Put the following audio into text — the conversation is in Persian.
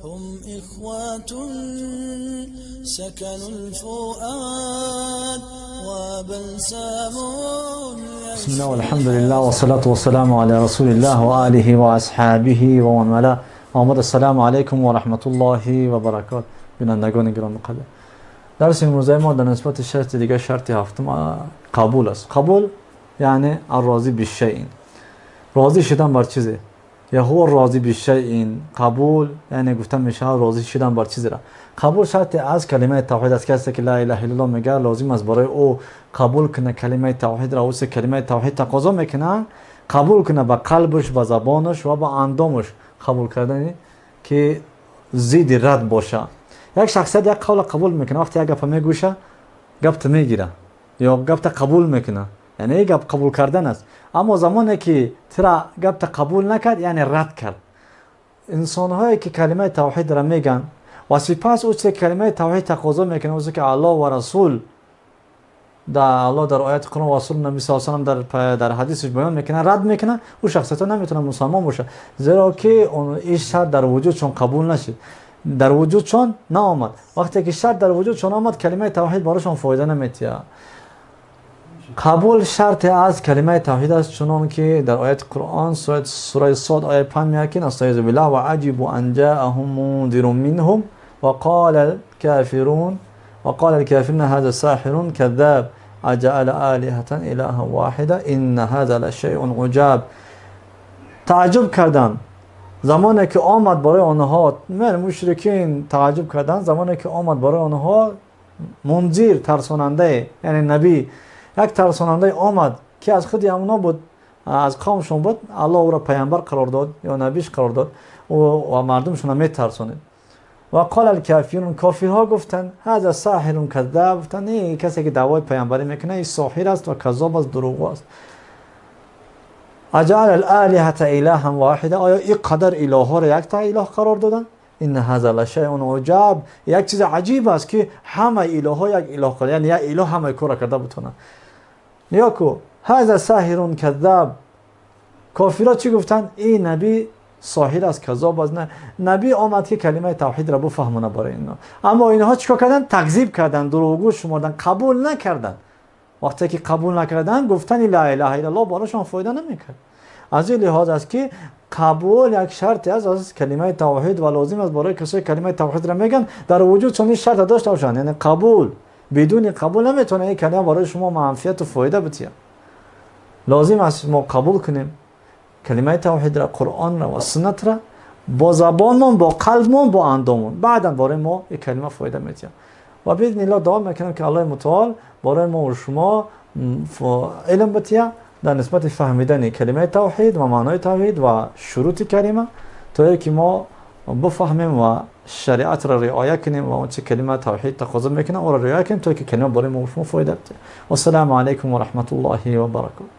هم إخوة سكنوا الفؤاد وبلسم. بسم الله والحمد لله والصلاة والسلام على رسول الله وآله وأصحابه ومن والاه. السلام علیکم و رحمت الله و برکات. بینندگان گرامی قدر، درس امروزه ما در نسبت شرط دیگه، شرط هفتم قبول است. قبول یعنی الراضی بالشیء، راضی شدن بر چیزی، یا هو راضی بالشیء. قبول یعنی گفتن میشه راضی شدن بر چیزی را. قبول شرط از کلمه توحید است. کسی که لا اله الا الله میگه لازم است برای او قبول کنه کلمه توحید را. او کلمه توحید تقاضا میکنه قبول کنه با قلبش، با زبانش و با اندامش. قبول کردن که زید رد باشه. یک شخصیت یک قول قبول میکنه، وقتی یک گپ میگوشه گپ میگیره یا گپ قبول میکنه، یعنی یک گپ قبول کردن است. اما زمانی که ترا گپ قبول نکرد یعنی رد کرد. انسان هایی که کلمه توحید را میگن و سپس او کلمه توحید تقاضا میکنه، او که الله و رسول الله در آیات قرآن و رسول نبی صلی الله علیه و در حدیثش بیان میکنه، رد میکنه، او شخصیت نمیتونه مسلمان باشه، زیرا که این شرط در وجود چون قبول نشد، در وجود چون نآمد. وقتی که شرط در وجود چون آمد کلمه توحید براشون فایده نمیده. قبول شرط از کلمه توحید است، چون که در آیات قرآن سوره صاد آیه 5 میگه استعاذ بالله و عجب ان جاءهم منذر منهم وقال الكافرون هذا ساحر كذاب اجعل آلهة اله واحده ان هذا لشیء عجاب. تعجب کردن زمانی که آمد برای آنها، مشرکین تعجب کردن زمانی که آمد برای آنها منذر، ترساننده، یعنی نبی، یک ترساننده آمد که از خود اونا بود، از قومشون بود. الله او را پیامبر قرار داد یا نبیش قرار داد و مردمشون می ترسانید. و قال الکافرون، کافرها گفتن هذا ساحر کذاب، گفتن این کسی که دعوای پیامبری میکنه این ساحر است و کذاب است، دروغگو است. اجعل الالهة الها واحده، آیا این قدر اله ها را یک تا اله قرار دادن؟ ان هذا لشیء عجاب، یک چیز عجیب است که همه اله ها یک اله قرار، یعنی یک اله همه کار کرده بتونه. یا کو هذا ساحر کذاب، کافرها چی گفتن؟ این نبی ساحر است، کذاب است. نه، نبی آمد که کلمه توحید را بفهمونه برای اینا، اما اینها چیکار کردن؟ تکذیب کردن، دروغگو شمردن، قبول نکردن. وقتی که قبول نکردن گفتن لا اله الا الله براشون فایده نمیکرد. از این لحاظ است که قبول یک شرط از کلمه توحید و لازم است برای کسی کلمه توحید را میگن در وجود چنین شرط داشته باشند. یعنی قبول، بدون قبول نمیتونه این کلمه برای شما منفعت و فایده بده. لازم است ما قبول کنیم کلمه توحید را، قرآن را و سنت را، با زبانمون، با قلبمون، با انداممون. بعدا برای ما این کلمه فایده میده. و باذن الله دعا میکنم که الله متعال برای ما و شما علم بده در نسبت فهمیدن کلمه توحید و معنای توحید و شروط کلمه، تا که ما بفهمیم و شریعت را رعایت کنیم و اون چه کلمه توحید تقاضا میکنه او را رعایت کنیم تا که کلمه برای ما و شما فایده بده. و السلام علیکم و رحمت الله و برکاته.